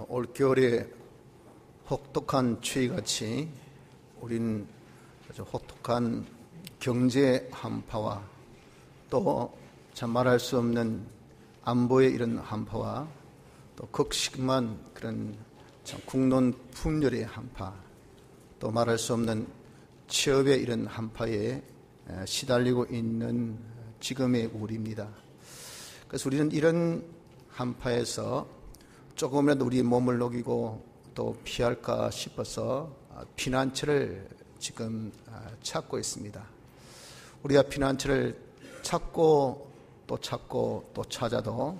올겨울에 혹독한 추위같이 우리는 아주 혹독한 경제 한파와 또 참 말할 수 없는 안보의 이런 한파와 또 극심한 그런 참 국론 분열의 한파, 또 말할 수 없는 취업의 이런 한파에 시달리고 있는 지금의 우리입니다. 그래서 우리는 이런 한파에서 조금이라도 우리 몸을 녹이고 또 피할까 싶어서 피난처를 지금 찾고 있습니다. 우리가 피난처를 찾고 또 찾고 또 찾아도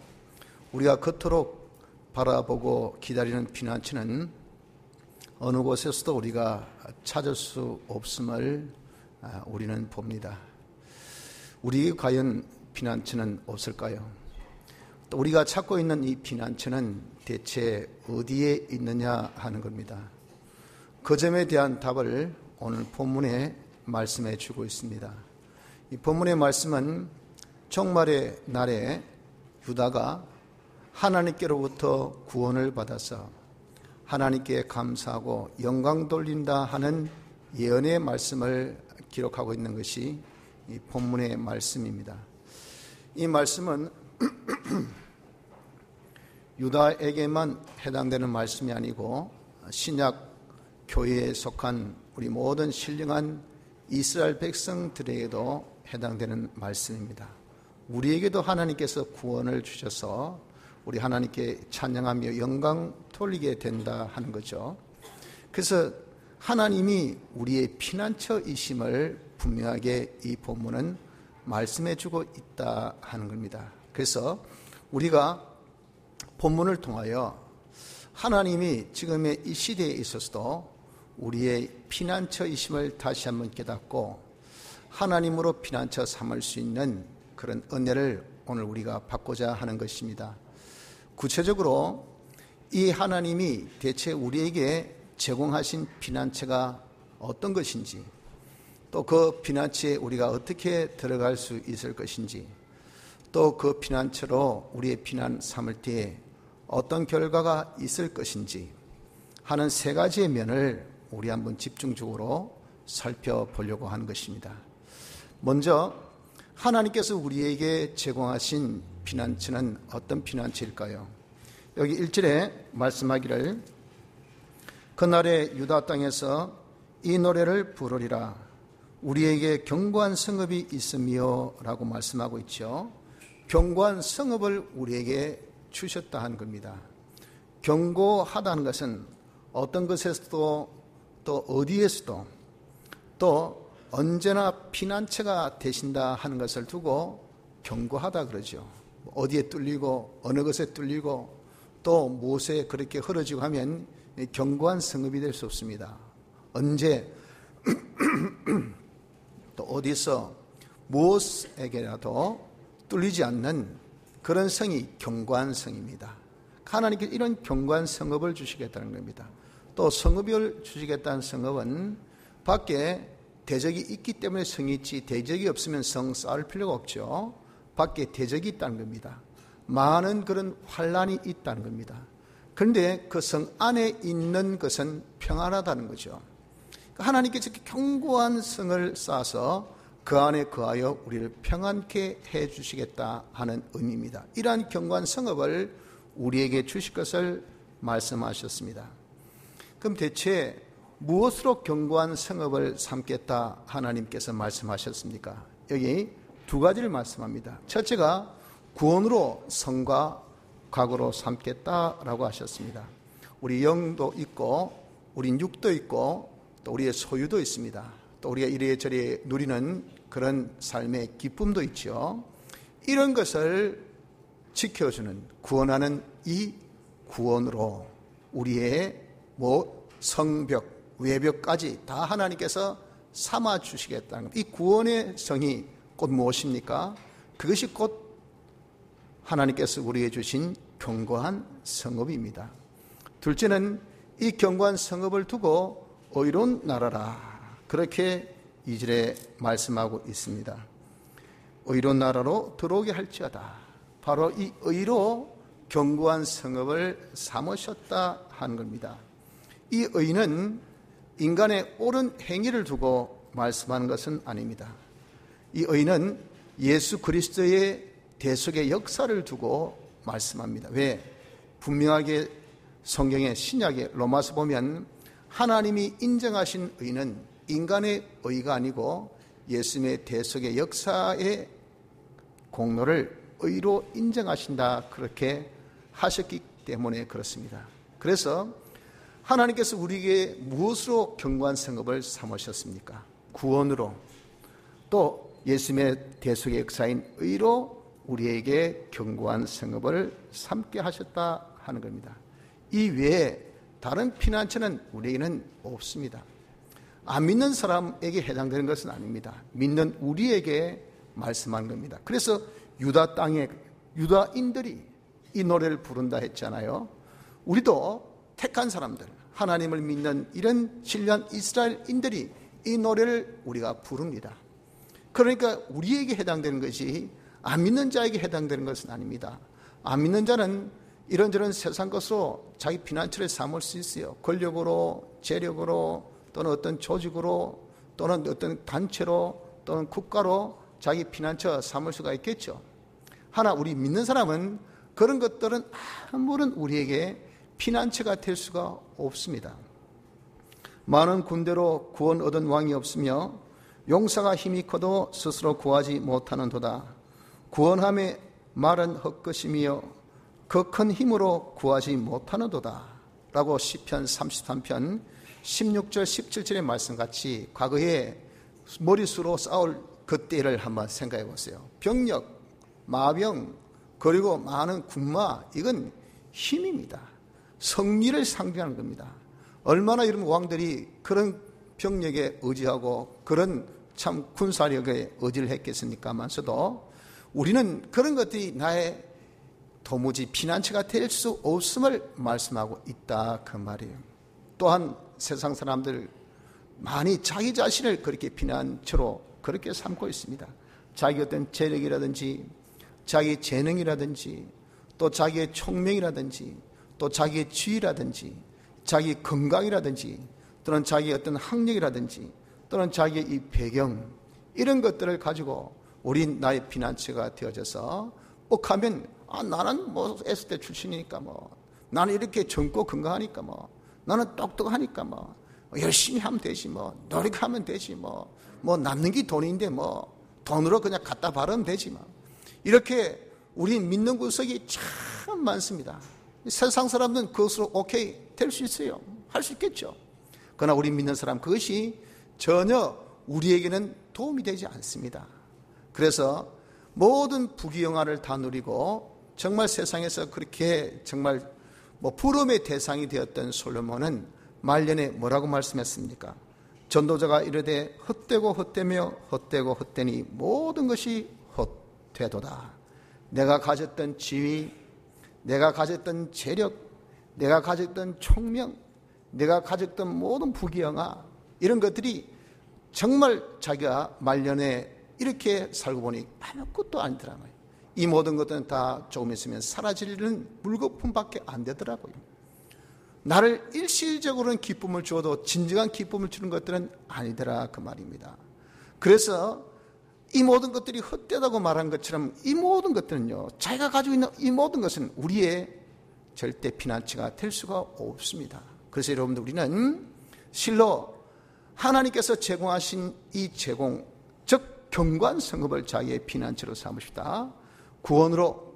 우리가 그토록 바라보고 기다리는 피난처는 어느 곳에서도 우리가 찾을 수 없음을 우리는 봅니다. 우리 과연 피난처는 없을까요? 또 우리가 찾고 있는 이 피난처는 대체 어디에 있느냐 하는 겁니다. 그 점에 대한 답을 오늘 본문에 말씀해 주고 있습니다. 이 본문의 말씀은 종말의 날에 유다가 하나님께로부터 구원을 받아서 하나님께 감사하고 영광 돌린다 하는 예언의 말씀을 기록하고 있는 것이 이 본문의 말씀입니다. 이 말씀은 유다에게만 해당되는 말씀이 아니고 신약 교회에 속한 우리 모든 신령한 이스라엘 백성들에게도 해당되는 말씀입니다. 우리에게도 하나님께서 구원을 주셔서 우리 하나님께 찬양하며 영광 돌리게 된다 하는 거죠. 그래서 하나님이 우리의 피난처이심을 분명하게 이 본문은 말씀해 주고 있다 하는 겁니다. 그래서 우리가 본문을 통하여 하나님이 지금의 이 시대에 있어서도 우리의 피난처이심을 다시 한번 깨닫고 하나님으로 피난처 삼을 수 있는 그런 은혜를 오늘 우리가 받고자 하는 것입니다. 구체적으로 이 하나님이 대체 우리에게 제공하신 피난처가 어떤 것인지, 또 그 피난처에 우리가 어떻게 들어갈 수 있을 것인지, 또 그 피난처로 우리의 피난 삼을 때에 어떤 결과가 있을 것인지 하는 세 가지의 면을 우리 한번 집중적으로 살펴보려고 하는 것입니다. 먼저 하나님께서 우리에게 제공하신 피난처는 어떤 피난처일까요? 여기 1절에 말씀하기를 그날에 유다 땅에서 이 노래를 부르리라 우리에게 견고한 성읍이 있으며 라고 말씀하고 있죠. 견고한 성읍을 우리에게 주셨다 하는 겁니다. 견고하다는 것은 어떤 것에서도 또 어디에서도 또 언제나 피난처가 되신다 하는 것을 두고 견고하다 그러죠. 어디에 뚫리고 어느 것에 뚫리고 또 무엇에 그렇게 흐려지고 하면 견고한 성읍이 될 수 없습니다. 언제 또 어디서 무엇에게라도 뚫리지 않는 그런 성이 견고한 성입니다. 하나님께 이런 견고한 성읍을 주시겠다는 겁니다. 또 성읍을 주시겠다는 성읍은 밖에 대적이 있기 때문에 성이 있지 대적이 없으면 성 쌓을 필요가 없죠. 밖에 대적이 있다는 겁니다. 많은 그런 환란이 있다는 겁니다. 그런데 그 성 안에 있는 것은 평안하다는 거죠. 하나님께서 견고한 성을 쌓아서 그 안에 거하여 우리를 평안케 해 주시겠다 하는 의미입니다. 이러한 견고한 성읍을 우리에게 주실 것을 말씀하셨습니다. 그럼 대체 무엇으로 견고한 성읍을 삼겠다 하나님께서 말씀하셨습니까? 여기 두 가지를 말씀합니다. 첫째가 구원으로 성과 과거로 삼겠다라고 하셨습니다. 우리 영도 있고 우리 육도 있고 또 우리의 소유도 있습니다. 또 우리가 이래저래 누리는 그런 삶의 기쁨도 있죠. 이런 것을 지켜주는 구원하는 이 구원으로 우리의 성벽 외벽까지 다 하나님께서 삼아 주시겠다는 이 구원의 성이 곧 무엇입니까? 그것이 곧 하나님께서 우리에게 주신 견고한 성읍입니다. 둘째는 이 견고한 성읍을 두고 의로운 나라라 그렇게 2절에 말씀하고 있습니다. 의로운 나라로 들어오게 할지어다. 바로 이 의로 견고한 성읍을 삼으셨다 하는 겁니다. 이 의는 인간의 옳은 행위를 두고 말씀하는 것은 아닙니다. 이 의는 예수 그리스도의 대속의 역사를 두고 말씀합니다. 왜? 분명하게 성경의 신약의 로마서 보면 하나님이 인정하신 의는 인간의 의가 아니고 예수님의 대속의 역사의 공로를 의로 인정하신다, 그렇게 하셨기 때문에 그렇습니다. 그래서 하나님께서 우리에게 무엇으로 견고한 성읍을 삼으셨습니까? 구원으로, 또 예수님의 대속의 역사인 의로 우리에게 견고한 성읍을 삼게 하셨다 하는 겁니다. 이 외에 다른 피난처는 우리에게는 없습니다. 안 믿는 사람에게 해당되는 것은 아닙니다. 믿는 우리에게 말씀하는 겁니다. 그래서 유다 땅에 유다인들이 이 노래를 부른다 했잖아요. 우리도 택한 사람들, 하나님을 믿는 이런 신령 이스라엘인들이 이 노래를 우리가 부릅니다. 그러니까 우리에게 해당되는 것이 안 믿는 자에게 해당되는 것은 아닙니다. 안 믿는 자는 이런저런 세상 것으로 자기 피난처를 삼을 수 있어요. 권력으로, 재력으로, 또는 어떤 조직으로, 또는 어떤 단체로, 또는 국가로 자기 피난처 삼을 수가 있겠죠. 하나 우리 믿는 사람은 그런 것들은 아무런 우리에게 피난처가 될 수가 없습니다. 많은 군대로 구원 얻은 왕이 없으며 용사가 힘이 커도 스스로 구하지 못하는도다. 구원함의 말은 헛것이며 그 큰 힘으로 구하지 못하는도다 라고 시편 33편 16절 17절의 말씀같이 과거에 머릿수로 싸울 그때를 한번 생각해 보세요. 병력, 마병, 그리고 많은 군마, 이건 힘입니다. 성리를 상징하는 겁니다. 얼마나 이런 왕들이 그런 병력에 의지하고 그런 참 군사력에 의지를 했겠습니까만서도 우리는 그런 것들이 나의 도무지 피난처가 될 수 없음을 말씀하고 있다, 그 말이에요. 또한 세상 사람들 많이 자기 자신을 그렇게 피난처로 그렇게 삼고 있습니다. 자기 어떤 재력이라든지 자기 재능이라든지 또 자기의 총명이라든지 또 자기의 지위라든지 자기 건강이라든지 또는 자기의 어떤 학력이라든지 또는 자기의 이 배경, 이런 것들을 가지고 우린 나의 피난처가 되어져서 하면 나는 뭐 S대 출신이니까 나는 이렇게 젊고 건강하니까 나는 똑똑하니까 열심히 하면 되지 노력하면 되지 남는 게 돈인데 돈으로 그냥 갖다 바르면 되지 이렇게 우린 믿는 구석이 참 많습니다. 세상 사람들은 그것으로 오케이 될 수 있어요. 할 수 있겠죠. 그러나 우리 믿는 사람, 그것이 전혀 우리에게는 도움이 되지 않습니다. 그래서 모든 부귀영화를 다 누리고 정말 세상에서 그렇게 정말 부러움의 대상이 되었던 솔로몬은 말년에 뭐라고 말씀했습니까? 전도자가 이르되 헛되고 헛되며 헛되고 헛되니 모든 것이 헛되도다. 내가 가졌던 지위, 내가 가졌던 재력, 내가 가졌던 총명, 내가 가졌던 모든 부귀영화, 이런 것들이 정말 자기가 말년에 이렇게 살고 보니 아무것도 아니더라고요. 이 모든 것들은 다 조금 있으면 사라지는 물거품밖에 안 되더라고요. 나를 일시적으로는 기쁨을 주어도 진정한 기쁨을 주는 것들은 아니더라, 그 말입니다. 그래서 이 모든 것들이 헛되다고 말한 것처럼 이 모든 것들은요, 자기가 가지고 있는 이 모든 것은 우리의 절대 피난처가 될 수가 없습니다. 그래서 여러분들, 우리는 실로 하나님께서 제공하신 이 제공, 즉 견고한 성읍을 자기의 피난처로 삼으시다. 구원으로,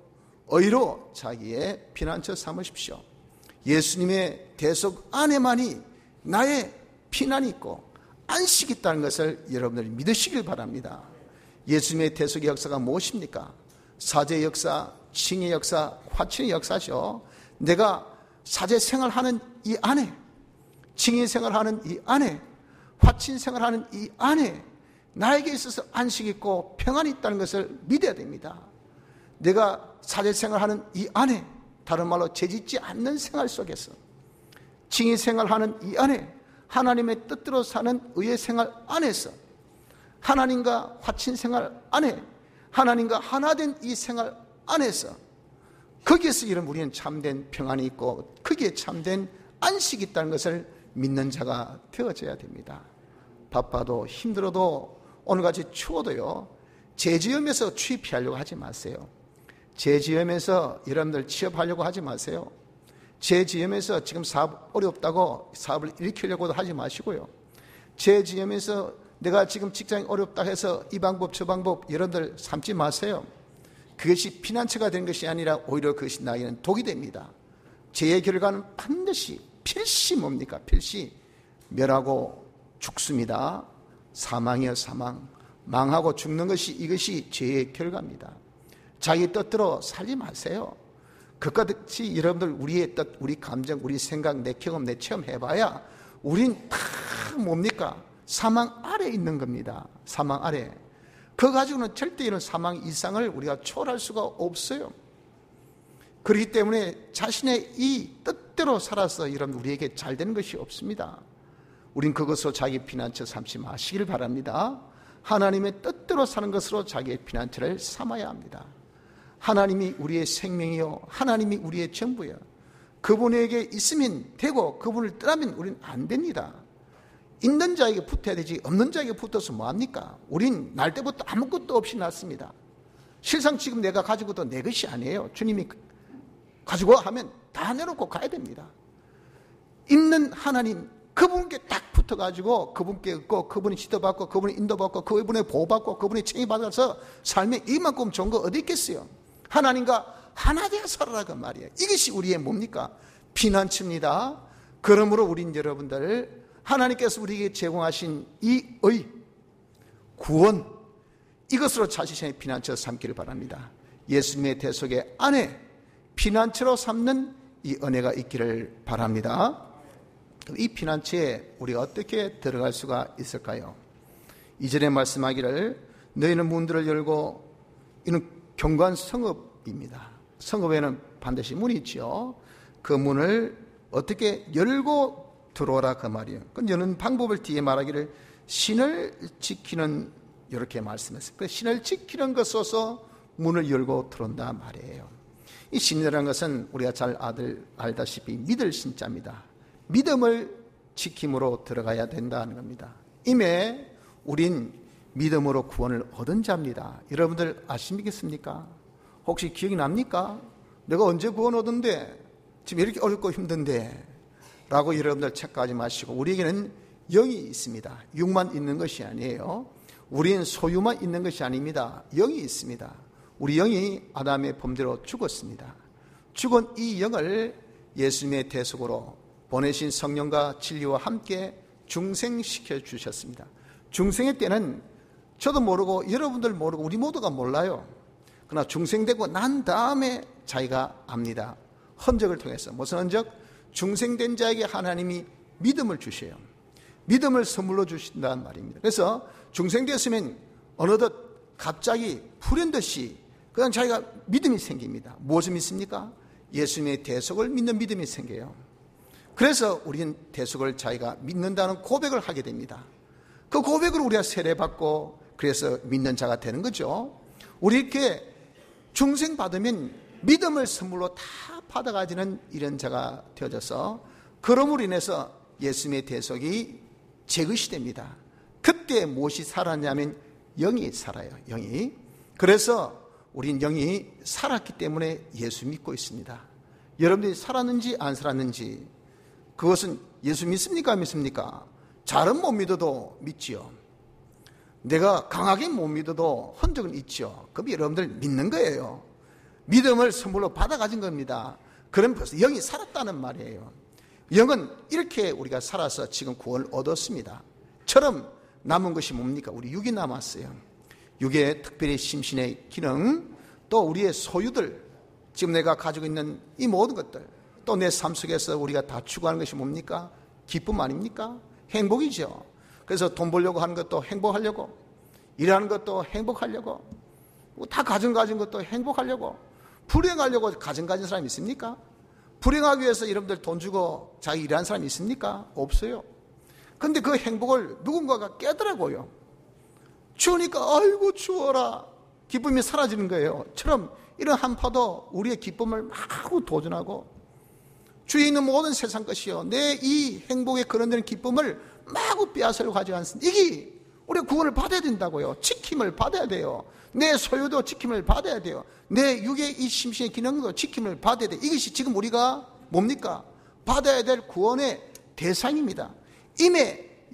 의로 자기의 피난처 삼으십시오. 예수님의 대속 안에만이 나의 피난이 있고 안식이 있다는 것을 여러분들이 믿으시길 바랍니다. 예수님의 대속의 역사가 무엇입니까? 사죄의 역사, 칭의 역사, 화친의 역사죠. 내가 사죄 생활하는 이 안에, 칭의 생활하는 이 안에, 화친 생활하는 이 안에 나에게 있어서 안식이 있고 평안이 있다는 것을 믿어야 됩니다. 내가 사죄 생활하는 이 안에, 다른 말로 죄짓지 않는 생활 속에서, 칭의 생활하는 이 안에, 하나님의 뜻대로 사는 의의 생활 안에서, 하나님과 화친 생활 안에, 하나님과 하나 된 이 생활 안에서 거기에서 이런 우리는 참된 평안이 있고 거기에 참된 안식이 있다는 것을 믿는 자가 되어져야 됩니다. 바빠도 힘들어도 오늘같이 추워도요, 재지엄에서 취업하려고 하지 마세요. 재지엄에서 여러분들 취업하려고 하지 마세요. 재지엄에서 지금 사업 어렵다고 사업을 일으키려고도 하지 마시고요. 재지엄에서 내가 지금 직장이 어렵다 해서 이 방법 저 방법 여러분들 삼지 마세요. 그것이 피난처가 된 것이 아니라 오히려 그것이 나에게는 독이 됩니다. 죄의 결과는 반드시 필시 뭡니까? 필시 멸하고 죽습니다. 사망이여 사망. 망하고 죽는 것이 이것이 죄의 결과입니다. 자기 뜻대로 살지 마세요. 그것같이 여러분들 우리의 뜻, 우리 감정, 우리 생각, 내 경험, 내 체험 해봐야 우린 다 뭡니까? 사망 아래 있는 겁니다. 사망 아래. 그거 가지고는 절대 이런 사망 이상을 우리가 초월할 수가 없어요. 그렇기 때문에 자신의 이 뜻대로 살아서 이런 우리에게 잘 되는 것이 없습니다. 우린 그것으로 자기 피난처 삼지 마시길 바랍니다. 하나님의 뜻대로 사는 것으로 자기의 피난처를 삼아야 합니다. 하나님이 우리의 생명이요, 하나님이 우리의 전부요. 그분에게 있으면 되고 그분을 떠나면 우리는 안 됩니다. 있는 자에게 붙어야 되지 없는 자에게 붙어서 뭐합니까? 우린 날 때부터 아무것도 없이 났습니다. 실상 지금 내가 가지고도 내 것이 아니에요. 주님이 가지고 하면 다 내놓고 가야 됩니다. 있는 하나님 그분께 딱 붙어가지고 그분께 얻고 그분이 지도받고 그분이 인도받고 그분의 보호받고 그분이 책임받아서 삶에 이만큼 좋은 거 어디 있겠어요? 하나님과 하나 되어 살아라 그 말이에요. 이것이 우리의 뭡니까? 피난처입니다. 그러므로 우린 여러분들 하나님께서 우리에게 제공하신 이 구원 이것으로 자신의 피난처 삼기를 바랍니다. 예수님의 대속의 안에 피난처로 삼는 이 은혜가 있기를 바랍니다. 이 피난처에 우리가 어떻게 들어갈 수가 있을까요? 2절에 말씀하기를 너희는 문들을 열고, 이는 경관 성읍입니다. 성읍에는 반드시 문이 있죠. 그 문을 어떻게 열고 들어오라 그 말이에요. 그 여는 방법을 뒤에 말하기를 신을 지키는, 이렇게 말씀했어요. 그 신을 지키는 것으로서 문을 열고 들어온다 말이에요. 이 신이라는 것은 우리가 잘 알다시피 믿을 신자입니다. 믿음을 지킴으로 들어가야 된다는 겁니다. 이미 우린 믿음으로 구원을 얻은 자입니다. 여러분들 아시겠습니까? 혹시 기억이 납니까? 내가 언제 구원 얻은데 지금 이렇게 어렵고 힘든데 라고 여러분들 착각하지 마시고, 우리에게는 영이 있습니다. 육만 있는 것이 아니에요. 우리는 소유만 있는 것이 아닙니다. 영이 있습니다. 우리 영이 아담의 범죄로 죽었습니다. 죽은 이 영을 예수님의 대속으로 보내신 성령과 진리와 함께 중생시켜 주셨습니다. 중생의 때는 저도 모르고 여러분들 모르고 우리 모두가 몰라요. 그러나 중생되고 난 다음에 자기가 압니다. 흔적을 통해서. 무슨 흔적? 중생된 자에게 하나님이 믿음을 주셔요. 믿음을 선물로 주신다는 말입니다. 그래서 중생되었으면 어느덧 갑자기 불현듯이 그냥 자기가 믿음이 생깁니다. 무엇을 믿습니까? 예수님의 대속을 믿는 믿음이 생겨요. 그래서 우리는 대속을 자기가 믿는다는 고백을 하게 됩니다. 그 고백으로 우리가 세례받고 그래서 믿는 자가 되는 거죠. 우리 이렇게 중생 받으면 믿음을 선물로 다 받아가지는 이런 자가 되어져서, 그러므로 인해서 예수님의 대속이 제 것이 됩니다. 그때 무엇이 살았냐면 영이 살아요. 영이. 그래서 우린 영이 살았기 때문에 예수 믿고 있습니다. 여러분들이 살았는지 안 살았는지, 그것은 예수 믿습니까? 안 믿습니까? 잘은 못 믿어도 믿지요. 내가 강하게 못 믿어도 흔적은 있죠. 그럼 여러분들 믿는 거예요. 믿음을 선물로 받아가진 겁니다. 그럼 벌써 영이 살았다는 말이에요. 영은 이렇게 우리가 살아서 지금 구원을 얻었습니다. 처럼 남은 것이 뭡니까? 우리 육이 남았어요. 육의 특별히 심신의 기능, 또 우리의 소유들, 지금 내가 가지고 있는 이 모든 것들, 또 내 삶 속에서 우리가 다 추구하는 것이 뭡니까? 기쁨 아닙니까? 행복이죠. 그래서 돈 벌려고 하는 것도 행복하려고, 일하는 것도 행복하려고, 다 가진 것도 행복하려고, 불행하려고 가진 사람이 있습니까? 불행하기 위해서 여러분들 돈 주고 자기 일하는 사람이 있습니까? 없어요. 근데 그 행복을 누군가가 깨더라고요. 추우니까 아이고 추워라, 기쁨이 사라지는 거예요. 처럼 이런 한파도 우리의 기쁨을 마구 도전하고 주위에 있는 모든 세상 것이요 내 이 행복에 거론되는 기쁨을 마구 빼앗으려고 하지 않습니다. 이게 우리가 구원을 받아야 된다고요. 지킴을 받아야 돼요. 내 소유도 지킴을 받아야 돼요. 내 육의 이 심신의 기능도 지킴을 받아야 돼요. 이것이 지금 우리가 뭡니까? 받아야 될 구원의 대상입니다. 이미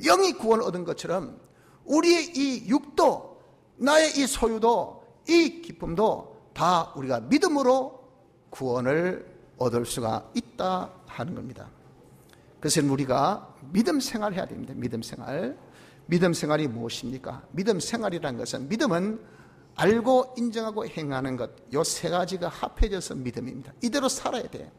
영이 구원을 얻은 것처럼 우리의 이 육도, 나의 이 소유도, 이 기쁨도 다 우리가 믿음으로 구원을 얻을 수가 있다 하는 겁니다. 그래서 우리가 믿음 생활을 해야 됩니다. 믿음 생활. 믿음 생활이 무엇입니까? 믿음 생활이라는 것은, 믿음은 알고 인정하고 행하는 것, 이 세 가지가 합해져서 믿음입니다. 이대로 살아야 돼요.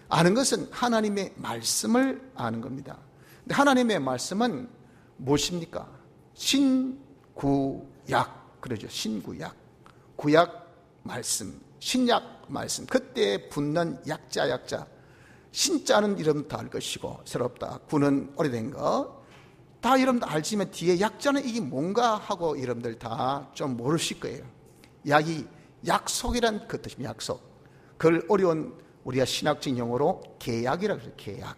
아는 것은 하나님의 말씀을 아는 겁니다. 근데 하나님의 말씀은 무엇입니까? 신구약 그러죠. 신구약. 구약 말씀, 신약 말씀. 그때 붙는 약자. 신자는 이름 다 알 것이고 새롭다. 구는 오래된 거. 다 여러분들 알지만 뒤에 약자는 이게 뭔가 하고 여러분들 다 좀 모르실 거예요. 약이 약속이란 그 뜻입니다. 약속. 그걸 어려운 우리가 신학적 용어로 계약이라고 해요. 계약.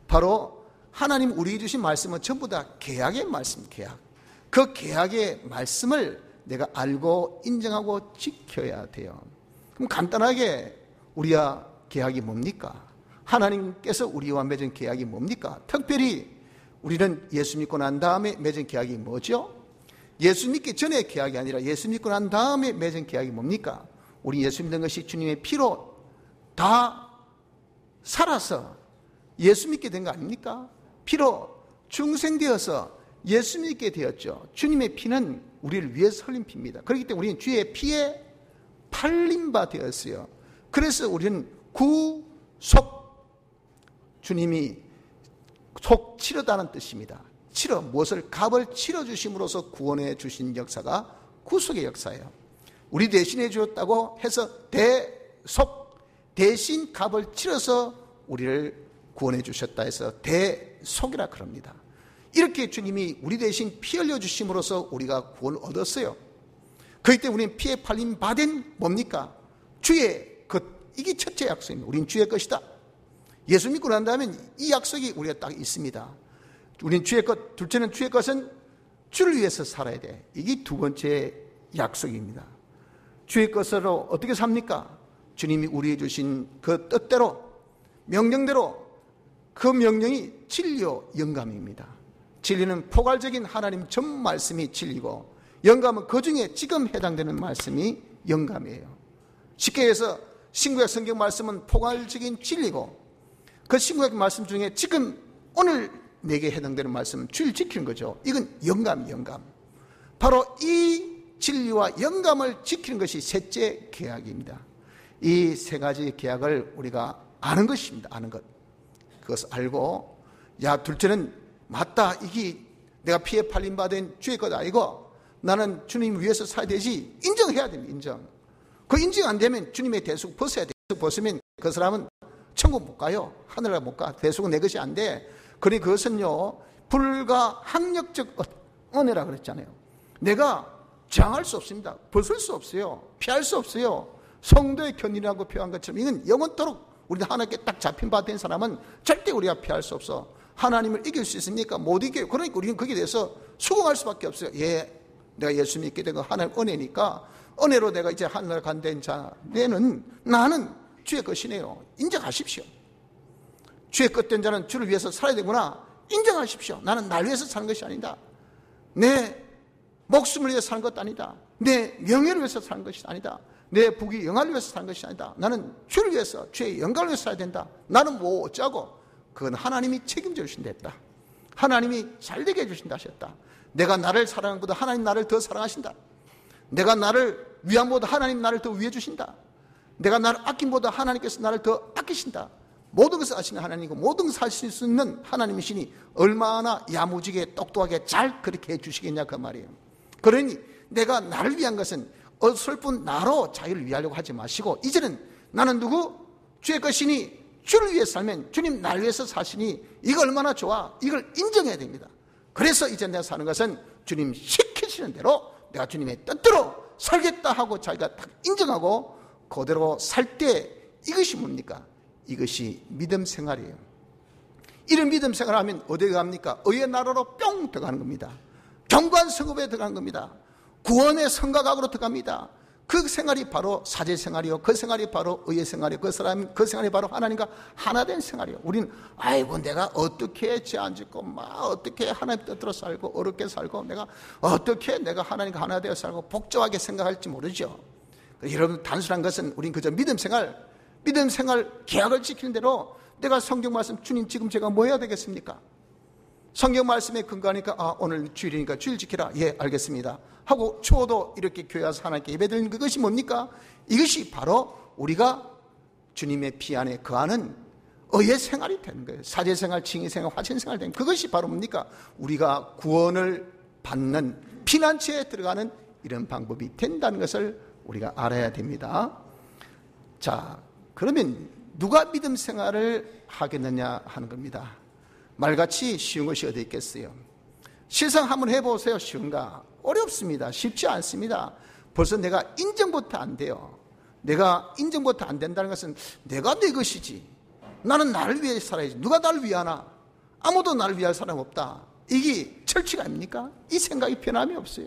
바로 하나님 우리에게 주신 말씀은 전부 다 계약의 말씀, 계약. 그 계약의 말씀을 내가 알고 인정하고 지켜야 돼요. 그럼 간단하게 우리가 계약이 뭡니까? 하나님께서 우리와 맺은 계약이 뭡니까? 특별히 우리는 예수 믿고 난 다음에 맺은 계약이 뭐죠? 예수 믿기 전에 계약이 아니라 예수 믿고 난 다음에 맺은 계약이 뭡니까? 우리 예수 믿는 것이 주님의 피로 다 살아서 예수 믿게 된 거 아닙니까? 피로 중생되어서 예수 믿게 되었죠. 주님의 피는 우리를 위해서 흘린 피입니다. 그렇기 때문에 우리는 주의 피에 팔린 바 되었어요. 그래서 우리는 구속, 주님이 속 치르다는 뜻입니다. 치러, 무엇을 값을 치러주심으로써 구원해 주신 역사가 구속의 역사예요. 우리 대신해 주었다고 해서 대속, 대신 값을 치러서 우리를 구원해 주셨다 해서 대속이라 그럽니다. 이렇게 주님이 우리 대신 피 흘려 주심으로써 우리가 구원을 얻었어요. 그렇기 때문에 우리는 피에 팔린 바된 뭡니까? 주의 것. 이게 첫째 약속입니다. 우리는 주의 것이다. 예수 믿고 난 다음에 이 약속이 우리가 딱 있습니다. 우리는 주의 것. 둘째는 주의 것은 주를 위해서 살아야 돼. 이게 두 번째 약속입니다. 주의 것으로 어떻게 삽니까? 주님이 우리에게 주신 그 뜻대로, 명령대로. 그 명령이 진리요 영감입니다. 진리는 포괄적인 하나님 전 말씀이 진리고, 영감은 그 중에 지금 해당되는 말씀이 영감이에요. 쉽게 해서 신구약 성경 말씀은 포괄적인 진리고, 그 신구약 말씀 중에 지금 오늘 내게 해당되는 말씀은 주를 지키는 거죠. 이건 영감이에요. 영감. 바로 이 진리와 영감을 지키는 것이 셋째 계약입니다. 이 세 가지 계약을 우리가 아는 것입니다. 아는 것. 그것을 알고, 야, 둘째는 맞다. 이게 내가 피에 팔린 바 된 주의 것 아니고 나는 주님 위해서 살아야 되지. 인정해야 됩니다. 인정. 그 인정 안 되면 주님의 대속 벗어야 돼요. 벗으면 그 사람은 천국 못 가요. 하늘에 못 가. 대속은 내 것이 안 돼. 그러니 그것은요, 불가항력적 은혜라 그랬잖아요. 내가 저항할 수 없습니다. 벗을 수 없어요. 피할 수 없어요. 성도의 견인이라고 표현한 것처럼 이건 영원토록 우리가 하나님께 딱 잡힌 바 된 사람은 절대 우리가 피할 수 없어. 하나님을 이길 수 있습니까? 못 이겨요. 그러니까 우리는 거기에 대해서 수긍할 수밖에 없어요. 예, 내가 예수 믿게 된 거 하나님 은혜니까, 은혜로 내가 이제 하늘에 간된 자는 나는 주의 것이네요. 인정하십시오. 주의 것된 자는 주를 위해서 살아야 되구나. 인정하십시오. 나는 날 위해서 사는 것이 아니다. 내 목숨을 위해서 사는 것도 아니다. 내 명예를 위해서 사는 것이 아니다. 내 부귀 영화를 위해서 사는 것이 아니다. 나는 주를 위해서, 주의 영광을 위해서 살아야 된다. 나는 뭐 어쩌고. 그건 하나님이 책임져 주신다 했다. 하나님이 잘되게 해주신다 하셨다. 내가 나를 사랑한 것보다 하나님 나를 더 사랑하신다. 내가 나를 위함보다 하나님 나를 더 위해 주신다. 내가 나를 아낌보다 하나님께서 나를 더 아끼신다. 모든 것을 아시는 하나님이고 모든 것을 하실 수 있는 하나님이시니 얼마나 야무지게 똑똑하게 잘 그렇게 해주시겠냐 그 말이에요. 그러니 내가 나를 위한 것은 어설픈 나로 자유를 위하려고 하지 마시고, 이제는 나는 누구? 주의 것이니 주를 위해 살면 주님 날 위해서 사시니 이거 얼마나 좋아. 이걸 인정해야 됩니다. 그래서 이제 내가 사는 것은 주님 시키시는 대로 내가 주님의 뜻대로 살겠다 하고 자기가 딱 인정하고 그대로 살 때 이것이 뭡니까? 이것이 믿음 생활이에요. 이런 믿음 생활하면 어디에 갑니까? 의의 나라로 뿅 들어가는 겁니다. 경관 성읍에 들어가는 겁니다. 구원의 성곽으로 들어갑니다. 그 생활이 바로 사제 생활이요, 그 생활이 바로 의의 생활이요, 그 생활이 바로 하나님과 하나 된 생활이요. 우리는 아이고 내가 어떻게 죄 안 짓고 어떻게 하나님 뜻대로 살고 어렵게 살고 내가 어떻게 내가 하나님과 하나 되어 살고 복잡하게 생각할지 모르죠. 여러분, 단순한 것은 우린 그저 믿음 생활 계약을 지키는 대로 내가 성경 말씀, 주님 지금 제가 뭐 해야 되겠습니까? 성경 말씀에 근거하니까 오늘 주일이니까 주일 지키라. 예, 알겠습니다 하고 추워도 이렇게 교회 와서 하나님께 예배드리는 그것이 뭡니까? 이것이 바로 우리가 주님의 피 안에 거하는 의의 생활이 되는 거예요. 사제생활, 징의생활, 화신생활 되는 그것이 바로 뭡니까? 우리가 구원을 받는 피난처에 들어가는 이런 방법이 된다는 것을 우리가 알아야 됩니다. 자, 그러면 누가 믿음 생활을 하겠느냐 하는 겁니다. 말같이 쉬운 것이 어디 있겠어요? 실상 한번 해보세요. 쉬운가? 어렵습니다. 쉽지 않습니다. 벌써 내가 인정부터 안 돼요. 내가 인정부터 안 된다는 것은 내가 내 것이지, 나는 나를 위해 살아야지, 누가 나를 위하나? 아무도 나를 위할 사람 없다. 이게 철칙 아닙니까? 이 생각이 변함이 없어요.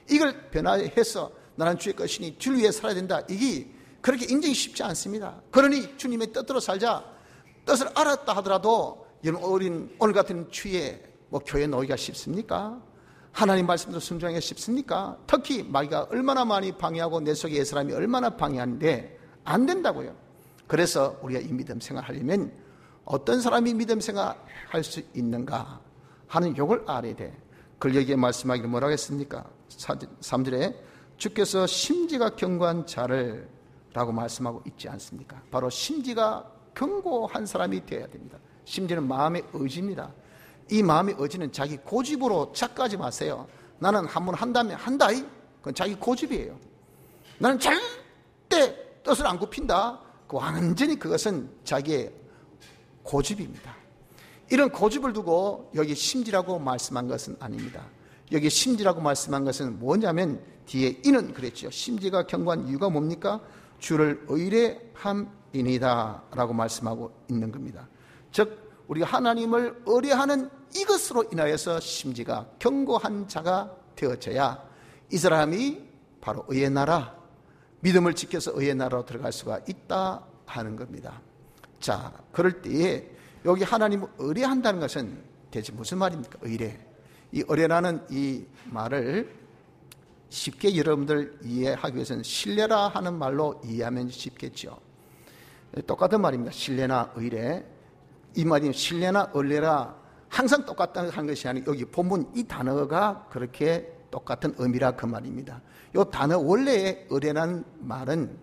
이걸 변화해서 나는 주의 것이니 주를 위해 살아야 된다, 이게 그렇게 인정이 쉽지 않습니다. 그러니 주님의 뜻대로 살자. 뜻을 알았다 하더라도 오늘 같은 추위에 교회에 나오기가 쉽습니까? 하나님 말씀도 순종하기가 쉽습니까? 특히 마귀가 얼마나 많이 방해하고 내 속에 의 사람이 얼마나 방해하는데 안 된다고요. 그래서 우리가 이 믿음 생활하려면 어떤 사람이 믿음 생활할 수 있는가 하는 요걸 알아야 돼. 그걸 여기에 말씀하기를 뭐라고 했습니까? 3절에 주께서 심지가 견고한 자를 라고 말씀하고 있지 않습니까? 바로 심지가 견고한 사람이 되어야 됩니다. 심지는 마음의 의지입니다. 이 마음의 의지는 자기 고집으로 착각하지 마세요. 나는 한번 한다면 한다, 그건 자기 고집이에요. 나는 절대 뜻을 안 굽힌다, 완전히 그것은 자기의 고집입니다. 이런 고집을 두고 여기 심지라고 말씀한 것은 아닙니다. 여기 심지라고 말씀한 것은 뭐냐면 뒤에 이는 그랬죠. 심지가 견고한 이유가 뭡니까? 주를 의뢰함이니다 라고 말씀하고 있는 겁니다. 즉 우리가 하나님을 의뢰하는 이것으로 인하여서 심지가 견고한 자가 되어져야 이 사람이 바로 의의 나라, 믿음을 지켜서 의의 나라로 들어갈 수가 있다 하는 겁니다. 자, 그럴 때에 여기 하나님을 의뢰한다는 것은 대체 무슨 말입니까? 의뢰. 이 의뢰라는 이 말을 쉽게 여러분들 이해하기 위해서는 신뢰라 하는 말로 이해하면 쉽겠죠. 똑같은 말입니다. 신뢰나 의뢰. 이 말이 신뢰나 의뢰라 항상 똑같다는 것이 아니고 여기 본문 이 단어가 그렇게 똑같은 의미라 그 말입니다. 이 단어 원래의 의뢰라는 말은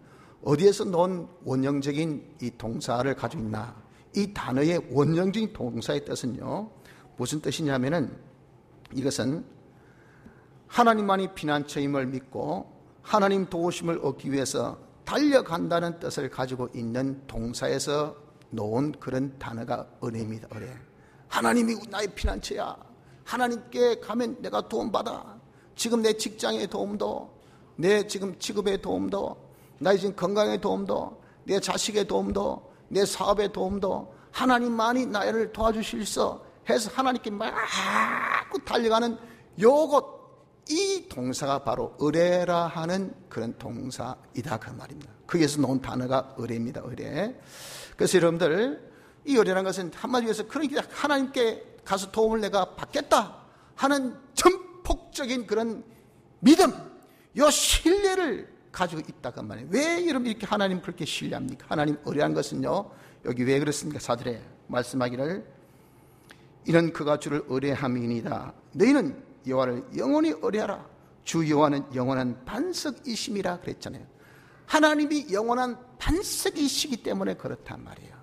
어디에서 놓은 원형적인 이 동사를 가지고 있나? 이 단어의 원형적인 동사의 뜻은요, 무슨 뜻이냐면은 이것은 하나님만이 피난처임을 믿고 하나님 도우심을 얻기 위해서 달려간다는 뜻을 가지고 있는 동사에서 놓은 그런 단어가 은혜입니다. 은혜. 하나님이 나의 피난처야. 하나님께 가면 내가 도움받아. 지금 내 직장의 도움도, 내 지금 직업의 도움도, 나의 지금 건강의 도움도, 내 자식의 도움도, 내 사업의 도움도 하나님만이 나를 도와주실 수 해서 하나님께 막 달려가는 요것, 이 동사가 바로 의뢰라 하는 그런 동사이다 그 말입니다. 거기에서 놓은 단어가 의뢰입니다. 의뢰. 그래서 여러분들 이 의뢰라는 것은 한마디로 해서 그러니까 하나님께 가서 도움을 내가 받겠다 하는 전폭적인 그런 믿음, 요 신뢰를 가지고 있다 그 말이에요. 왜 여러분 이렇게 하나님 그렇게 신뢰합니까? 하나님 의뢰한 것은요, 여기 왜 그렇습니까? 4절에 말씀하기를 이는 그가 주를 의뢰함이니이다. 너희는 여호와를 영원히 의뢰하라. 주 여호와는 영원한 반석이심이라 그랬잖아요. 하나님이 영원한 반석이시기 때문에 그렇단 말이에요.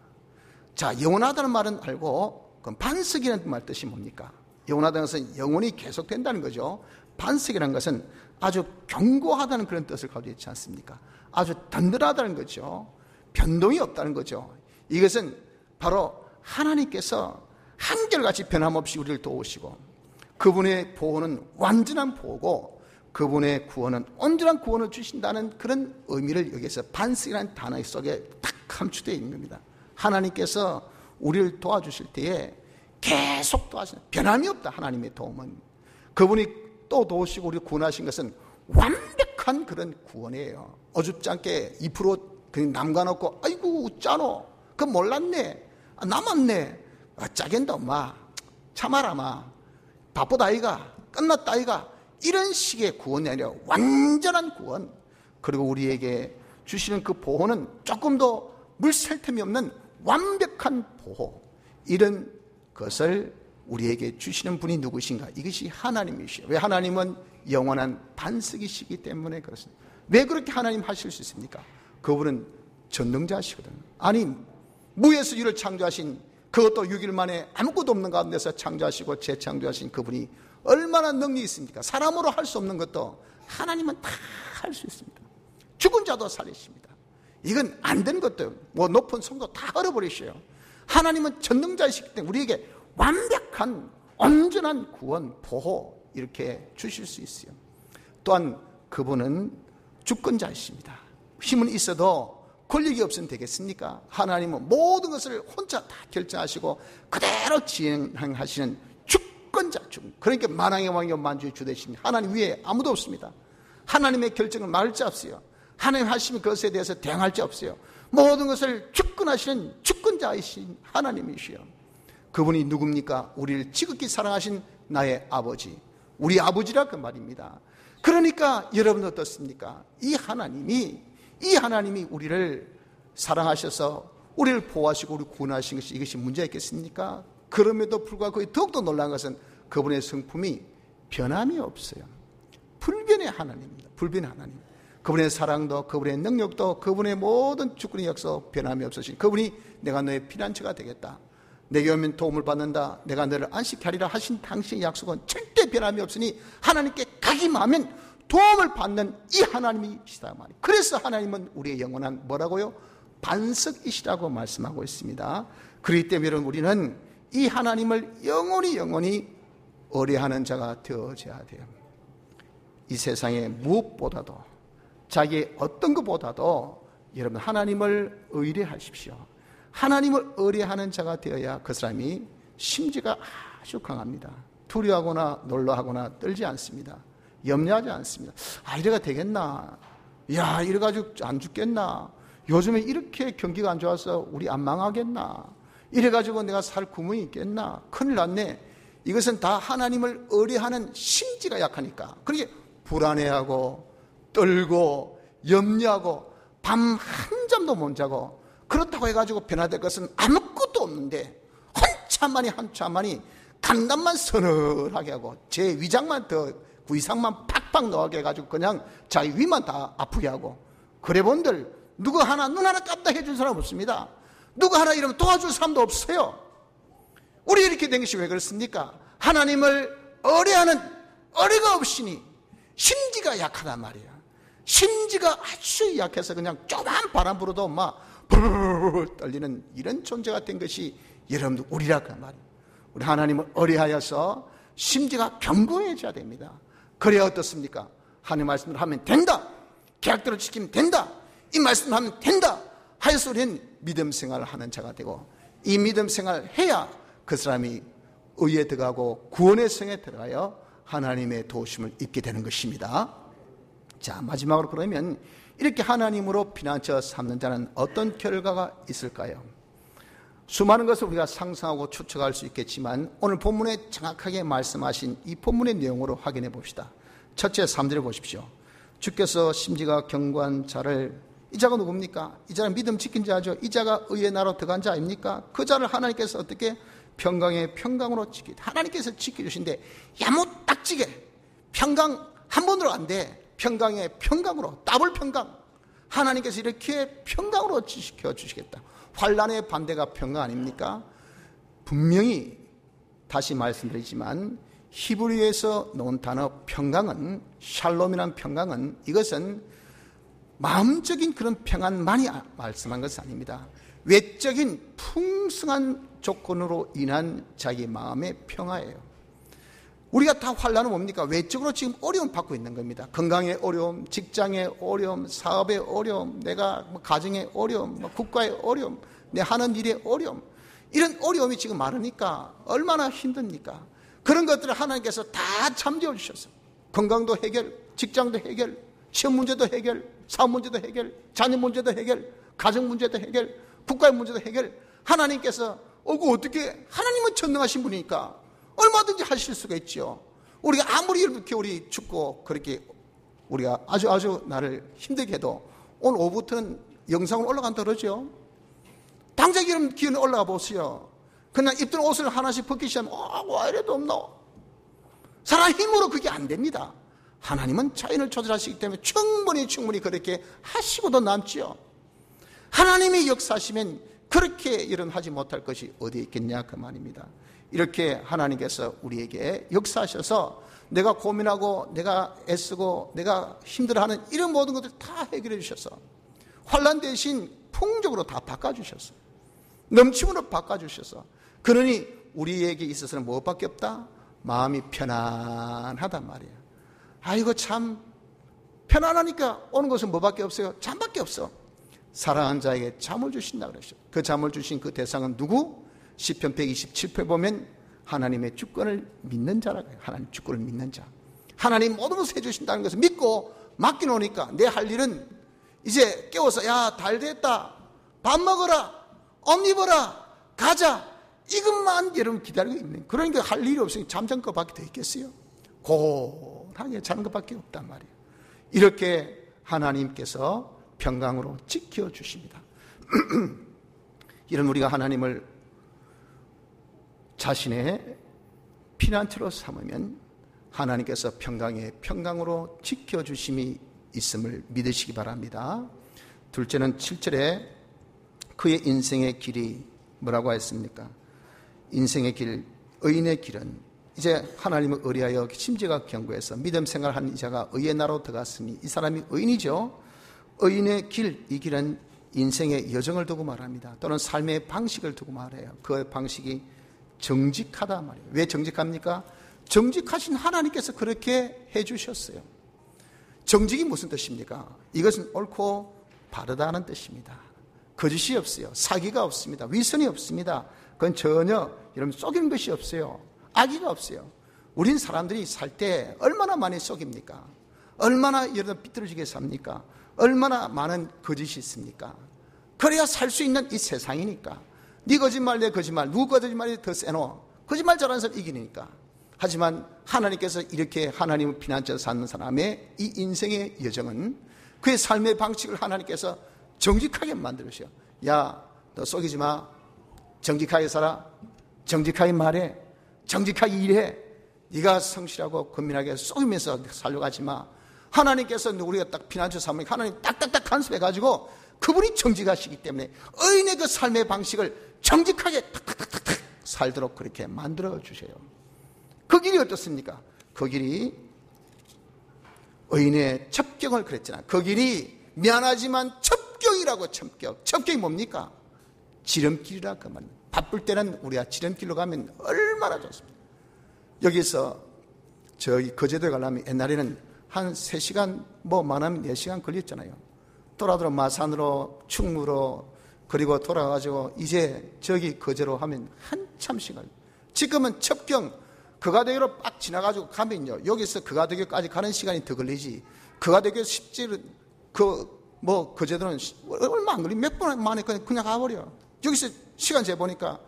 자, 영원하다는 말은 알고 그럼 반석이라는 말 뜻이 뭡니까? 영원하다는 것은 영원히 계속된다는 거죠. 반석이라는 것은 아주 견고하다는 그런 뜻을 가지고 있지 않습니까? 아주 든든하다는 거죠. 변동이 없다는 거죠. 이것은 바로 하나님께서 한결같이 변함없이 우리를 도우시고 그분의 보호는 완전한 보호고 그분의 구원은 온전한 구원을 주신다는 그런 의미를 여기서 반석이라는 단어 속에 딱 감추되어 있는 겁니다. 하나님께서 우리를 도와주실 때에 계속 도와주시는, 변함이 없다. 하나님의 도움은 그분이 또 도우시고 우리를 구원하신 것은 완벽한 그런 구원이에요. 어줍지 않게 2% 그냥 남겨놓고 아이고 웃자노 그 몰랐네, 남았네, 짜겐다 엄마 참아라 마 바쁘다 아이가 끝났다 아이가, 이런 식의 구원이 아니라 완전한 구원, 그리고 우리에게 주시는 그 보호는 조금 더 물샐 틈이 없는 완벽한 보호, 이런 것을 우리에게 주시는 분이 누구신가? 이것이 하나님이시요. 왜? 하나님은 영원한 반석이시기 때문에 그렇습니다. 왜 그렇게 하나님 하실 수 있습니까? 그분은 전능자시거든요. 아니 무에서 유를 창조하신, 그것도 6일 만에 아무것도 없는 가운데서 창조하시고 재창조하신 그분이 얼마나 능력이 있습니까? 사람으로 할 수 없는 것도 하나님은 다 할 수 있습니다. 죽은 자도 살리십니다. 이건 안 된 것도 뭐 높은 성도 다 얼어버리셔요. 하나님은 전능자이시기 때문에 우리에게 완벽한 온전한 구원, 보호 이렇게 주실 수 있어요. 또한 그분은 주권자이십니다. 힘은 있어도 권력이 없으면 되겠습니까? 하나님은 모든 것을 혼자 다 결정하시고 그대로 진행하시는 주권자, 그러니까 만왕의 왕이요 만주의 주 되신 하나님 위에 아무도 없습니다. 하나님의 결정을 말할 자 없어요. 하나님 하시면 그것에 대해서 대항할 자 없어요. 모든 것을 주권하시는 주권자이신 하나님이시요. 그분이 누굽니까? 우리를 지극히 사랑하신 나의 아버지, 우리 아버지라 그 말입니다. 그러니까 여러분 어떻습니까? 이 하나님이 우리를 사랑하셔서 우리를 보호하시고 우리를 구원하신 것이 이것이 문제가 있겠습니까? 그럼에도 불구하고 더욱더 놀라운 것은 그분의 성품이 변함이 없어요. 불변의 하나님입니다. 불변의 하나님. 그분의 사랑도 그분의 능력도 그분의 모든 주권의 역사 변함이 없으신 그분이 내가 너의 피난처가 되겠다, 내게 오면 도움을 받는다, 내가 너를 안식하리라 하신 당신의 약속은 절대 변함이 없으니 하나님께 가기만 하면 도움을 받는 이 하나님이시다 말이에요. 그래서 하나님은 우리의 영원한 뭐라고요? 반석이시라고 말씀하고 있습니다. 그렇기 때문에 여러분 우리는 이 하나님을 영원히 의뢰하는 자가 되어져야 돼요. 이 세상에 무엇보다도 자기의 어떤 것보다도 여러분 하나님을 의뢰하십시오. 하나님을 의뢰하는 자가 되어야 그 사람이 심지가 아주 강합니다. 두려워하거나 놀라하거나 떨지 않습니다. 염려하지 않습니다. 이래가 되겠나? 야, 이래가지고 안 죽겠나? 요즘에 이렇게 경기가 안 좋아서 우리 안 망하겠나? 이래가지고 내가 살 구멍이 있겠나? 큰일 났네. 이것은 다 하나님을 의뢰하는 심지가 약하니까 그렇게 불안해하고 떨고 염려하고 밤 한잠도 못 자고, 그렇다고 해가지고 변화될 것은 아무것도 없는데 한참만이 간단만 서늘하게 하고 제 위장만 더 구이상만 팍팍 넣게 해가지고 그냥 자기 위만 다 아프게 하고, 그래 본들 누구 하나 눈 하나 깜다 해줄 사람 없습니다. 누구 하나 이러면 도와줄 사람도 없어요. 우리 이렇게 된 것이 왜 그렇습니까? 하나님을 의뢰하는 의뢰가 없으니 심지가 약하단 말이야. 심지가 아주 약해서 그냥 조그만 바람 불어도 막 불 떨리는 이런 존재가 된 것이 여러분들 우리라고 말이에요. 우리 하나님을 의뢰하여서 심지가 견고해져야 됩니다. 그래야 어떻습니까? 하나님 말씀을 하면 된다, 계약대로 지키면 된다, 이 말씀을 하면 된다 하여서 우리는 믿음 생활을 하는 자가 되고, 이 믿음 생활을 해야 그 사람이 의에 들어가고 구원의 성에 들어가여 하나님의 도우심을 입게 되는 것입니다. 자, 마지막으로 그러면 이렇게 하나님으로 피난처 삼는 자는 어떤 결과가 있을까요? 수많은 것을 우리가 상상하고 추측할 수 있겠지만 오늘 본문에 정확하게 말씀하신 이 본문의 내용으로 확인해 봅시다. 첫째 3절을 보십시오. 주께서 심지가 견고한 자를, 이 자가 누굽니까? 이 자는 믿음 지킨 자죠. 이 자가 의의 나라로 들어간 자 아닙니까? 그 자를 하나님께서 어떻게 평강의 평강으로 하나님께서 지켜주신데 야무딱지게 평강 한 번으로 안 돼. 평강의 평강으로, 더블 평강. 하나님께서 이렇게 평강으로 지켜주시겠다. 환난의 반대가 평강 아닙니까? 분명히 다시 말씀드리지만 히브리어에서 놓은 단어 평강은, 샬롬이라는 평강은, 이것은 마음적인 그런 평안만이 말씀한 것은 아닙니다. 외적인 풍성한 조건으로 인한 자기 마음의 평화예요. 우리가 다 환난은 뭡니까? 외적으로 지금 어려움 받고 있는 겁니다. 건강의 어려움, 직장의 어려움, 사업의 어려움, 내가 가정의 어려움, 국가의 어려움, 내 하는 일의 어려움, 이런 어려움이 지금 많으니까 얼마나 힘듭니까? 그런 것들을 하나님께서 다 잠재워 주셔서 건강도 해결, 직장도 해결, 시험 문제도 해결, 사업 문제도 해결, 자녀 문제도 해결, 가정 문제도 해결, 국가의 문제도 해결. 하나님께서 어떻게, 하나님은 전능하신 분이니까 얼마든지 하실 수가 있죠. 우리가 아무리 이렇게 우리 춥고 그렇게 우리가 아주 나를 힘들게 해도 오늘 오후부터는 영상으로 올라간다 그러죠. 당장 이런 기운이 올라가 보세요. 그냥 입던 옷을 하나씩 벗기 시작하면 왜 이래도 없노? 사람 힘으로 그게 안 됩니다. 하나님은 자연을 조절하시기 때문에 충분히 그렇게 하시고도 남지요. 하나님이 역사하시면 그렇게 일어나지 못할 것이 어디에 있겠냐 그 말입니다. 이렇게 하나님께서 우리에게 역사하셔서 내가 고민하고 내가 애쓰고 내가 힘들어하는 이런 모든 것들 다 해결해 주셔서 환난 대신 풍족으로 다 바꿔주셔서 넘침으로 바꿔주셔서 그러니 우리에게 있어서는 무엇밖에 없다? 마음이 편안하단 말이에요. 아이고 참 편안하니까 오는 것은 뭐밖에 없어요? 잠밖에 없어. 사랑하는 자에게 잠을 주신다 그랬죠. 그 잠을 주신 그 대상은 누구? 시편 127편 보면 하나님의 주권을 믿는 자라고 해요. 하나님 주권을 믿는 자. 하나님 모든 것을 해주신다는 것을 믿고 맡겨놓으니까 내 할 일은 이제 깨워서 야 달 됐다, 밥 먹어라, 옷 입어라, 가자, 이것만 여러분 기다리고 있는. 그러니까 할 일이 없으니 잠자는 것밖에 더 있겠어요? 고하게 자는 것밖에 없단 말이에요. 이렇게 하나님께서 평강으로 지켜주십니다. 이런 우리가 하나님을 자신의 피난처로 삼으면 하나님께서 평강으로 지켜주심이 있음을 믿으시기 바랍니다. 둘째는 7절에 그의 인생의 길이 뭐라고 했습니까? 인생의 길, 의인의 길은 이제 하나님을 의뢰하여 심지가 견고해서 믿음 생활한 이자가 의의 나라로 들어갔으니 이 사람이 의인이죠. 의인의 길, 이 길은 인생의 여정을 두고 말합니다. 또는 삶의 방식을 두고 말해요. 그 방식이 정직하다 말이에요. 왜 정직합니까? 정직하신 하나님께서 그렇게 해주셨어요. 정직이 무슨 뜻입니까? 이것은 옳고 바르다는 뜻입니다. 거짓이 없어요. 사기가 없습니다. 위선이 없습니다. 그건 전혀 여러분 속이는 것이 없어요. 악의가 없어요. 우린 사람들이 살 때 얼마나 많이 속입니까? 얼마나 여러분 삐뚤어지게 삽니까? 얼마나 많은 거짓이 있습니까? 그래야 살 수 있는 이 세상이니까. 네 거짓말 내 거짓말 누구 거짓말이 더 세노? 거짓말 잘하는 사람 이기니까. 하지만 하나님께서 이렇게 하나님을 피난처에 사는 사람의 이 인생의 여정은 그의 삶의 방식을 하나님께서 정직하게 만들으셔. 야, 너 속이지 마. 정직하게 살아. 정직하게 말해. 정직하게 일해. 네가 성실하고 건민하게 속이면서 살려고 하지 마. 하나님께서 우리가 딱 피난처 삼으니까 하나님 딱딱딱 간섭해가지고 그분이 정직하시기 때문에 의인의 그 삶의 방식을 정직하게 탁탁탁탁 살도록 그렇게 만들어 주세요. 그 길이 어떻습니까? 그 길이 의인의 첩경을 그랬잖아. 그 길이 미안하지만 첩경이라고. 첩경이 뭡니까? 지름길이라 그 말. 바쁠 때는 우리가 지름길로 가면 얼마나 좋습니다. 여기서 저기 거제도에 가려면 옛날에는 한 3시간 많으면 4시간 걸렸잖아요. 돌아들어 마산으로 충무로 그리고 돌아가지고 이제 저기 거제로 하면 한참 시간. 지금은 첩경 그가대교로 빡 지나가지고 가면요, 여기서 그가대교까지 가는 시간이 더 걸리지. 그가대교 십지를 거제도는 얼마 안 걸리. 몇 분 만에 그냥 가버려. 여기서 시간 재보니까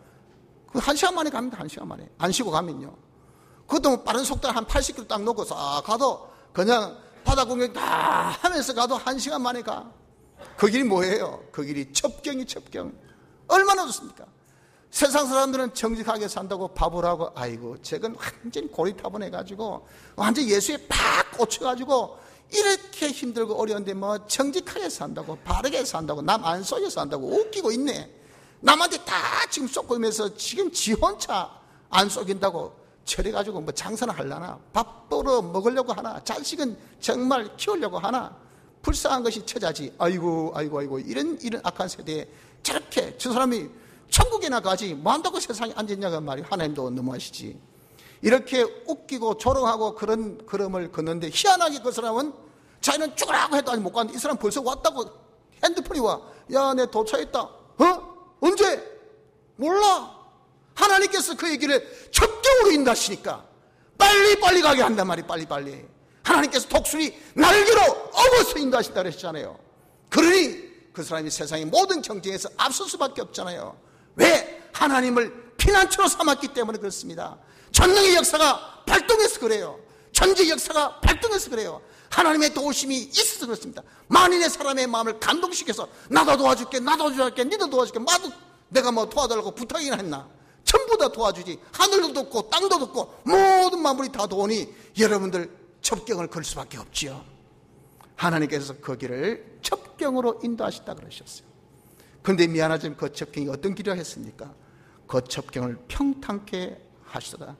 그 1시간 만에 갑니다. 1시간 만에 안 쉬고 가면요. 그것도 빠른 속도 한 80km 딱 놓고서 가도 그냥 바다 구경 다 하면서 가도 1시간 만에 가. 그 길이 뭐예요? 그 길이 첩경이 첩경. 얼마나 좋습니까? 세상 사람들은 정직하게 산다고 바보를 하고 아이고 쟤는 완전히 고리타분해가지고 완전히 예수에 팍 꽂혀가지고 이렇게 힘들고 어려운데 정직하게 산다고 바르게 산다고 남 안 속여 산다고 웃기고 있네. 남한테 다 지금 속고면서 지금 지 혼자 안 속인다고 처리가지고 장사는 하려나? 밥 벌어 먹으려고 하나? 자식은 정말 키우려고 하나? 불쌍한 것이 처자지. 아이고 이런 악한 세대에 저렇게 저 사람이 천국에나 가지 뭐 한다고 세상에 앉았냐고 말이에요. 하나님도 너무하시지. 이렇게 웃기고 조롱하고 그런 걸음을 걷는데, 희한하게 그 사람은 자기는 죽으라고 해도 아직 못 갔는데 이 사람 벌써 왔다고 핸드폰이 와. 야, 내 도착했다. 언제? 몰라. 하나님께서 그 얘기를 적극적으로 인도하시니까 빨리 가게 한단 말이에요. 빨리. 하나님께서 독수리 날개로 업어서 인도하신다 그러셨잖아요. 그러니 그 사람이 세상의 모든 경쟁에서 앞설 수밖에 없잖아요. 왜? 하나님을 피난처로 삼았기 때문에 그렇습니다. 전능의 역사가 발동해서 그래요. 천지 역사가 발동해서 그래요. 하나님의 도우심이 있어서 그렇습니다. 만인의 사람의 마음을 감동시켜서 나도 도와줄게, 니도 도와줄게, 내가 뭐 도와달라고 부탁이나 했나? 전부 다 도와주지. 하늘도 돕고 땅도 돕고 모든 만물이 다 도우니 여러분들 접경을 걸 수밖에 없지요. 하나님께서 그 길을 접경으로 인도하시다 그러셨어요. 그런데 미안하지만 그 접경이 어떤 길이라 했습니까? 그 접경을 평탄케 하시다.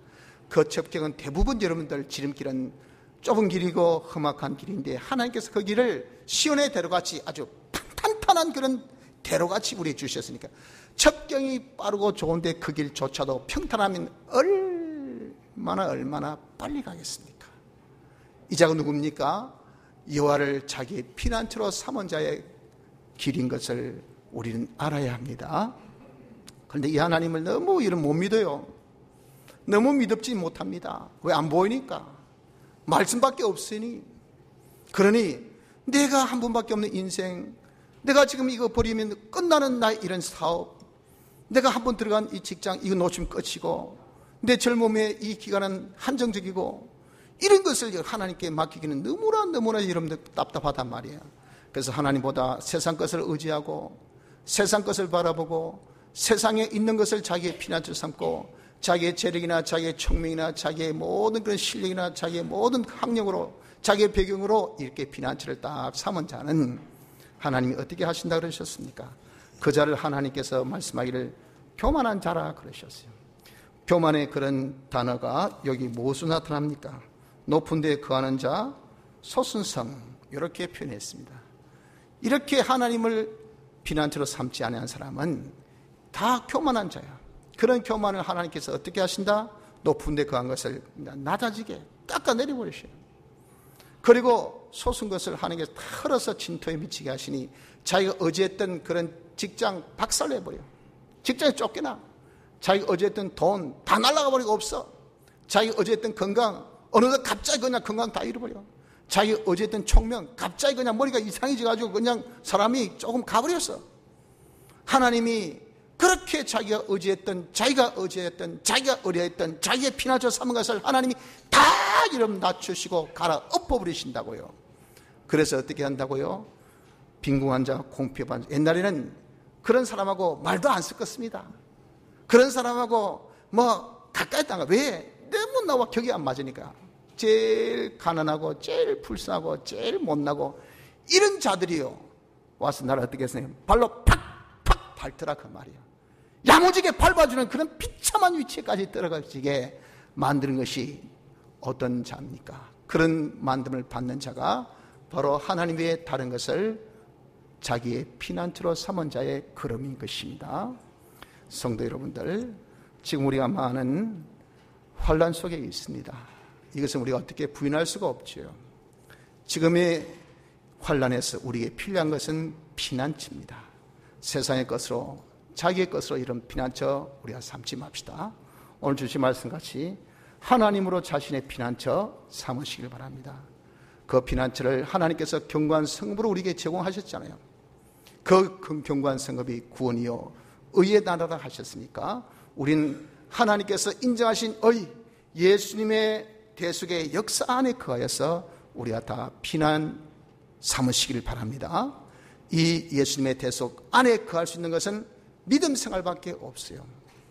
그 접경은 대부분 여러분들 지름길은 좁은 길이고 험악한 길인데, 하나님께서 그 길을 시온의 대로같이 아주 탄탄한 그런 대로같이 우리에게 주셨으니까 접경이 빠르고 좋은데 그 길조차도 평탄하면 얼마나 빨리 가겠습니까? 이 자가 누굽니까? 여호와를 자기의 피난처로 삼은 자의 길인 것을 우리는 알아야 합니다. 그런데 이 하나님을 너무 못 믿어요. 너무 믿지 못합니다. 왜? 안 보이니까. 말씀밖에 없으니. 그러니 내가 한 번밖에 없는 인생, 내가 지금 이거 버리면 끝나는 나의 이런 사업, 내가 한 번 들어간 이 직장 이거 놓치면 끝이고, 내 젊음의 이 기간은 한정적이고, 이런 것을 하나님께 맡기기는 너무나 여러분들 답답하단 말이에요. 그래서 하나님보다 세상 것을 의지하고 세상 것을 바라보고 세상에 있는 것을 자기의 피난처로 삼고 자기의 재력이나 자기의 총명이나 자기의 모든 그런 실력이나 자기의 모든 학력으로 자기의 배경으로 이렇게 피난처를 딱 삼은 자는 하나님이 어떻게 하신다 그러셨습니까? 그 자를 하나님께서 말씀하기를 교만한 자라 그러셨어요. 교만의 그런 단어가 여기 무엇으로 나타납니까? 높은 데에 거하는 자, 소순성, 이렇게 표현했습니다. 이렇게 하나님을 피난처로 삼지 않은 사람은 다 교만한 자야. 그런 교만을 하나님께서 어떻게 하신다? 높은 데 거한 것을 낮아지게 깎아내려버리셔요. 그리고 소순 것을 하나님께서 다 헐어서 진토에 미치게 하시니 자기가 의지했던 그런 직장 박살내버려. 직장에 쫓겨나. 자기가 의지했던 돈 다 날아가 버리고 없어. 자기가 의지했던 건강 어느덧 갑자기 그냥 건강 다 잃어버려. 자기가 의지했던 총명 갑자기 그냥 머리가 이상해져가지고 그냥 사람이 조금 가버렸어. 하나님이 그렇게 자기가 의지했던 자기의 피난처 삼은 것을 하나님이 다 이름 낮추시고 갈아 엎어버리신다고요. 그래서 어떻게 한다고요? 빈궁한 자, 공핍한 자. 옛날에는 그런 사람하고 말도 안 섞었습니다. 그런 사람하고 가까이 있다가 왜? 너무 나와 격이 안 맞으니까. 제일 가난하고 제일 불쌍하고 제일 못나고 이런 자들이요 와서 나를 어떻게 했어요? 발로 팍팍 밟더라 그 말이야. 야무지게 밟아주는 그런 비참한 위치까지 떨어지게 만드는 것이 어떤 자입니까? 그런 만듦을 받는 자가 바로 하나님 외에 다른 것을 자기의 피난처로 삼은 자의 걸음인 것입니다. 성도 여러분들, 지금 우리가 많은 환난 속에 있습니다. 이것은 우리가 어떻게 부인할 수가 없죠. 지금의 환난에서 우리에게 필요한 것은 피난처입니다. 세상의 것으로 자기의 것으로 이런 피난처 우리가 삼지 맙시다. 오늘 주신 말씀같이 하나님으로 자신의 피난처 삼으시길 바랍니다. 그 피난처를 하나님께서 경고한 성읍으로 우리에게 제공하셨잖아요. 그 경고한 성읍이 구원이요 의의 나라라 하셨으니까 우린 하나님께서 인정하신 의 예수님의 대속의 역사 안에 거하여서 우리가 다 피난 삼으시기를 바랍니다. 이 예수님의 대속 안에 거할 수 있는 것은 믿음 생활밖에 없어요.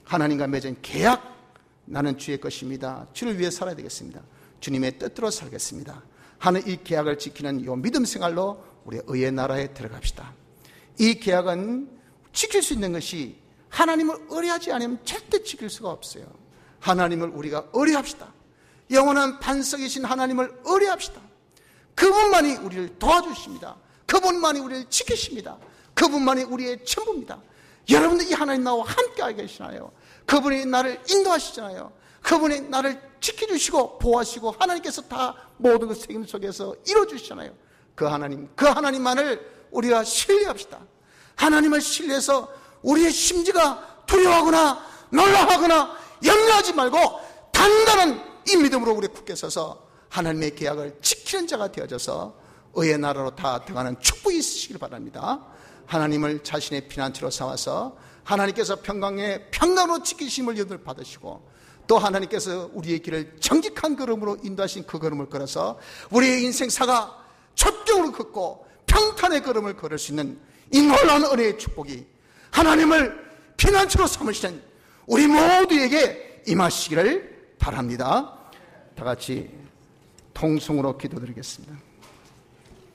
하나님과 맺은 계약, 나는 주의 것입니다. 주를 위해 살아야 되겠습니다. 주님의 뜻대로 살겠습니다 하는 이 계약을 지키는 이 믿음 생활로 우리 의의 나라에 들어갑시다. 이 계약은 지킬 수 있는 것이 하나님을 의뢰하지 않으면 절대 지킬 수가 없어요. 하나님을 우리가 의뢰합시다. 영원한 반석이신 하나님을 의뢰합시다. 그분만이 우리를 도와주십니다. 그분만이 우리를 지키십니다. 그분만이 우리의 전부입니다. 여러분들 이 하나님 나와 함께 하게 계시나요? 그분이 나를 인도하시잖아요. 그분이 나를 지켜주시고 보호하시고 하나님께서 다 모든 그 책임 속에서 이루어주시잖아요. 그 하나님만을 우리가 신뢰합시다. 하나님을 신뢰해서 우리의 심지가 두려워하거나 놀라하거나 염려하지 말고 단단한 이 믿음으로 우리 굳게 서서 하나님의 계약을 지키는 자가 되어져서 의의 나라로 다 들어가는 축복이 있으시길 바랍니다. 하나님을 자신의 피난처로 삼아서 하나님께서 평강으로 지키심을 여들 받으시고 또 하나님께서 우리의 길을 정직한 걸음으로 인도하신 그 걸음을 걸어서 우리의 인생사가 접경으로 걷고 평탄의 걸음을 걸을 수 있는 이 놀라운 은혜의 축복이 하나님을 피난처로 삼으시는 우리 모두에게 임하시기를 바랍니다. 다 같이 통성으로 기도드리겠습니다.